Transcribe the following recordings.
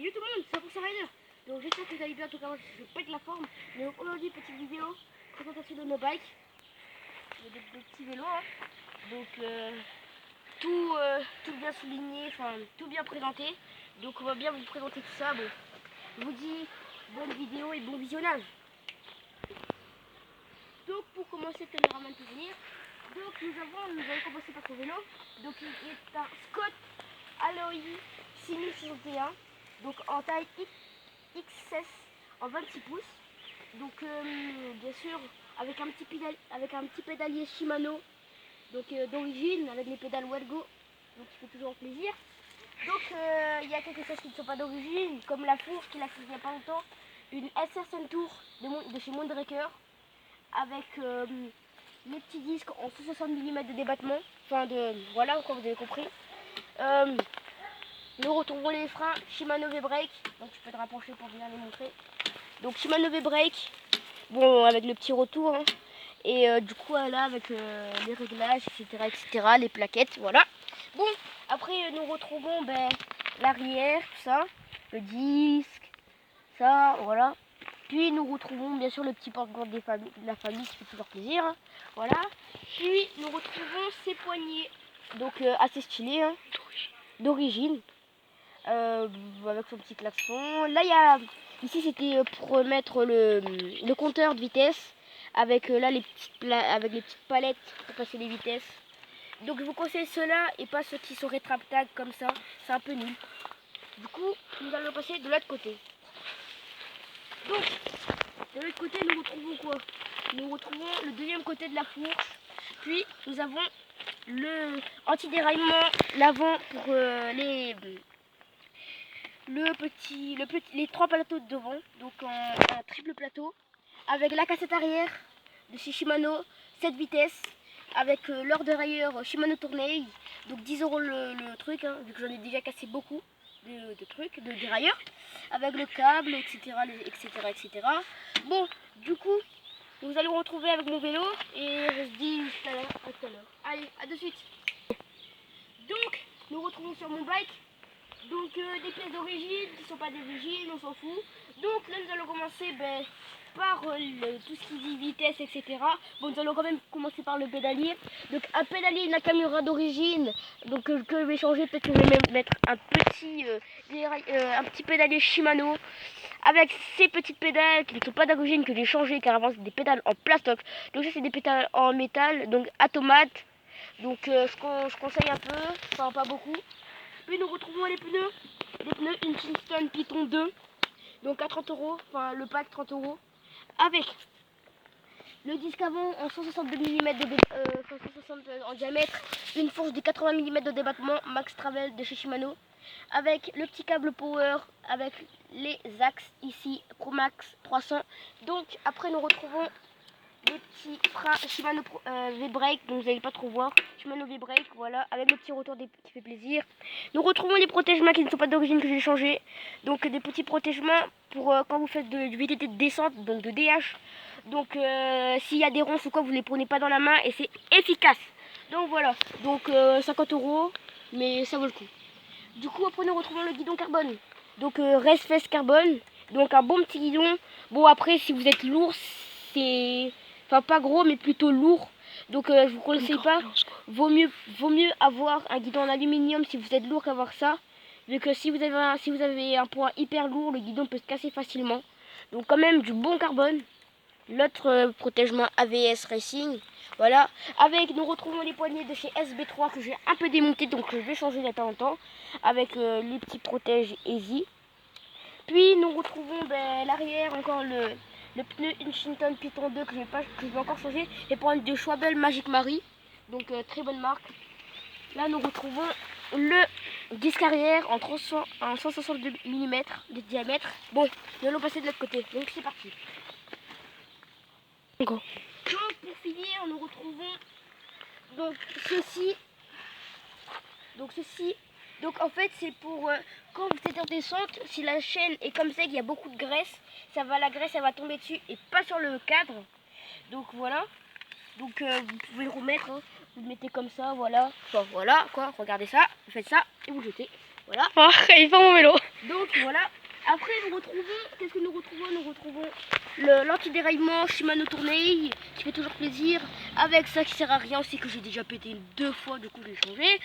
Salut tout le monde, c'est pour Rider. Donc j'espère que vous allez bien, en tout cas moi je pète la forme. Mais donc aujourd'hui petite vidéo, présentation de nos bikes. Des petits vélos hein. Donc tout bien souligné, enfin tout bien présenté. Donc on va bien vous présenter tout ça. Bon, je vous dis bonne vidéo et bon visionnage. Donc pour commencer, le caméraman peut venir. Donc nous allons commencer par ce vélo. Donc il est un Scott Alloy 6061. Donc en taille XS en 26 pouces. Donc bien sûr avec un petit pédalier Shimano. Donc d'origine avec les pédales Walgo. Donc qui fait toujours plaisir. Donc il y a quelques choses qui ne sont pas d'origine, comme la fourche qu'il a fait il n'y a pas longtemps. Une SSN Tour de chez Moonraker avec les petits disques en 160 mm de débattement. Enfin voilà quoi, vous avez compris. Nous retrouvons les freins Shimano V-Brake, donc tu peux te rapprocher pour venir les montrer. Donc Shimano V-Brake, bon avec le petit retour, hein. Et du coup là avec les réglages, etc., les plaquettes, voilà. Bon, après nous retrouvons l'arrière, tout ça, le disque, ça, voilà. Puis nous retrouvons bien sûr le petit porte-gourde de la famille qui fait toujours plaisir, hein. Voilà. Puis nous retrouvons ces poignées, donc assez stylés, hein, d'origine. Avec son petit klaxon. Là, ici c'était pour mettre le compteur de vitesse avec là avec les petites palettes pour passer les vitesses. Donc je vous conseille ceux-là et pas ceux qui sont rétractables comme ça, c'est un peu nul. Du coup, nous allons passer de l'autre côté. Donc, de l'autre côté, nous retrouvons quoi? Nous retrouvons le deuxième côté de la fourche. Puis nous avons le anti-déraillement, l'avant pour les trois plateaux de devant, donc un triple plateau, avec la cassette arrière de chez Shimano, 7 vitesses, avec l'heure de railleur Shimano Tourney, donc 10 € le truc, hein, vu que j'en ai déjà cassé beaucoup de trucs, de dérailleurs, avec le câble, etc. Bon, du coup, nous allons retrouver avec mon vélo, et je se dis à tout à l'heure. Allez, à de suite. Donc, nous retrouvons sur mon bike. Donc des pièces d'origine qui ne sont pas d'origine, on s'en fout. Donc là nous allons commencer par tout ce qui dit vitesse, etc. Bon, nous allons quand même commencer par le pédalier. Donc un pédalier Nakamura d'origine, donc que je vais changer, peut-être que je vais même mettre un petit pédalier Shimano avec ces petites pédales qui ne sont pas d'origine, que j'ai changé car avant c'est des pédales en plastoc. Donc ça c'est des pédales en métal, donc automate. Donc je conseille un peu, enfin pas beaucoup. Puis nous retrouvons les pneus Inchinston Python 2, donc à 30 €, enfin le pack 30 €, avec le disque avant en 162 mm en diamètre, une fourche de 80 mm de débattement Max Travel de chez Shimano, avec le petit câble power, avec les axes ici Promax 300. Donc après nous retrouvons les petits freins Shimano V-Brake, donc vous n'allez pas trop voir. Shimano V-Brake, voilà, avec le petit retour qui fait plaisir. Nous retrouvons les protège-mains qui ne sont pas d'origine, que j'ai changé. Donc des petits protège-mains pour quand vous faites du VTT de descente, donc de DH. Donc s'il y a des ronces ou quoi, vous ne les prenez pas dans la main et c'est efficace. Donc voilà, donc 50 €, mais ça vaut le coup. Du coup après nous retrouvons le guidon carbone. Donc Resfest carbone, donc un bon petit guidon. Bon après si vous êtes lourd, c'est... Enfin pas gros mais plutôt lourd. Donc je vous conseille pas. Vaut mieux avoir un guidon en aluminium si vous êtes lourd qu'avoir ça. Vu que si vous avez un poids hyper lourd, le guidon peut se casser facilement. Donc quand même du bon carbone. L'autre protège-main AVS Racing. Voilà. Avec nous retrouvons les poignées de chez SB3 que j'ai un peu démonté, donc je vais changer il n'y a pas longtemps. Avec les petits protèges Easy. Puis nous retrouvons l'arrière, encore le pneu Inchinston Python 2 que je vais encore changer, et prendre de Schwabel Magic Marie, donc très bonne marque. Là nous retrouvons le disque arrière en 162 mm de diamètre. Bon, nous allons passer de l'autre côté, donc c'est parti. Donc pour finir nous retrouvons donc ceci. Donc en fait c'est pour quand vous êtes en descente, si la chaîne est comme ça, qu'il y a beaucoup de graisse, la graisse elle va tomber dessus et pas sur le cadre. Donc voilà. Donc vous pouvez le remettre, hein. Vous le mettez comme ça, voilà. Enfin voilà quoi, regardez ça, vous faites ça et vous le jetez. Voilà. Oh, il est pas mon vélo. Donc voilà. Après nous retrouvons, qu'est-ce que nous retrouvons? Nous retrouvons l'anti-déraillement Shimano Tourney qui fait toujours plaisir. Avec ça qui sert à rien aussi, que j'ai déjà pété 2 fois, du coup j'ai changé.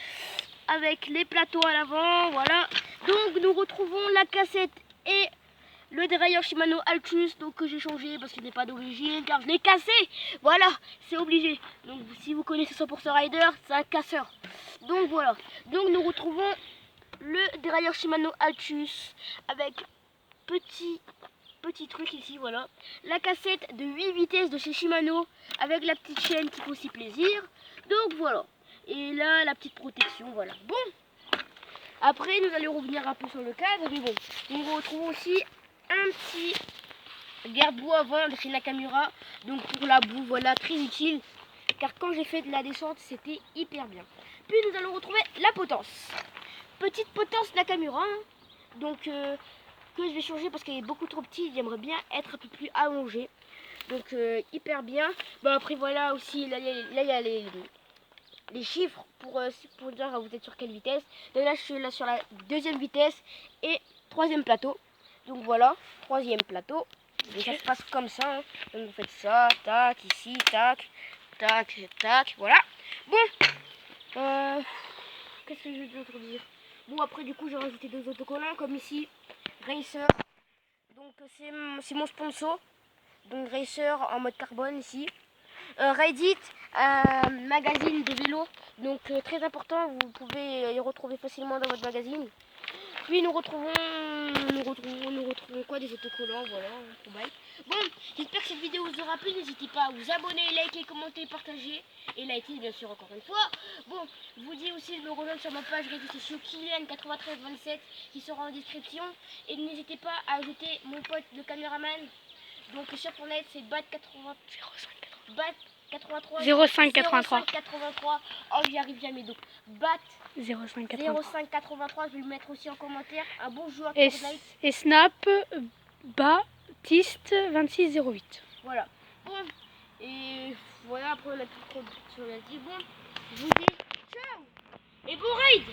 Avec les plateaux à l'avant, voilà. Donc nous retrouvons la cassette et le dérailleur Shimano Altus, donc que j'ai changé parce qu'il n'est pas d'origine, car je l'ai cassé. Voilà, c'est obligé. Donc si vous connaissez 100% Rider, c'est un casseur. Donc voilà. Donc nous retrouvons le dérailleur Shimano Altus avec petit truc ici, voilà. La cassette de 8 vitesses de chez Shimano avec la petite chaîne qui fait aussi plaisir. Donc voilà. Et là, la petite protection, voilà. Bon. Après, nous allons revenir un peu sur le cadre, mais bon. Nous retrouvons aussi un petit garde-boue avant de chez Nakamura. Donc pour la boue, voilà, très utile. Car quand j'ai fait de la descente, c'était hyper bien. Puis nous allons retrouver la potence. Petite potence Nakamura. Hein. Donc que je vais changer parce qu'elle est beaucoup trop petite. J'aimerais bien être un peu plus allongée. Donc hyper bien. Bon après voilà aussi, là il y a les chiffres pour dire vous êtes sur quelle vitesse. Donc là je suis là sur la 2e vitesse et 3e plateau. Donc voilà, 3e plateau. Et ça se passe comme ça. Hein. Donc vous faites ça, tac, ici, tac, tac, tac, voilà. Bon, qu'est-ce que je vais d'autre dire? Bon après du coup j'ai rajouté 2 autocollants comme ici, Racer. Donc c'est mon sponsor. Donc Racer en mode carbone ici. Reddit, magazine de vélo, donc très important, vous pouvez les retrouver facilement dans votre magazine. Puis nous retrouvons quoi? Des autocollants, voilà, pour bail. Bon, j'espère que cette vidéo vous aura plu, n'hésitez pas à vous abonner, liker, commenter, partager, et liker bien sûr encore une fois. Bon, je vous dis aussi de me rejoindre sur ma page réseaux sociaux Kylian9327 qui sera en description, et n'hésitez pas à ajouter mon pote le caméraman. Donc sur ton net c'est BAT83 0583. Oh j'y arrive jamais, donc BAT0583, je vais le mettre aussi en commentaire. Un bon joueur de Fortnite. Et Snap Baptiste 2608. Voilà. Bon, et voilà, après on a tout sur la dit. Bon, je vous dis ciao et bon raid.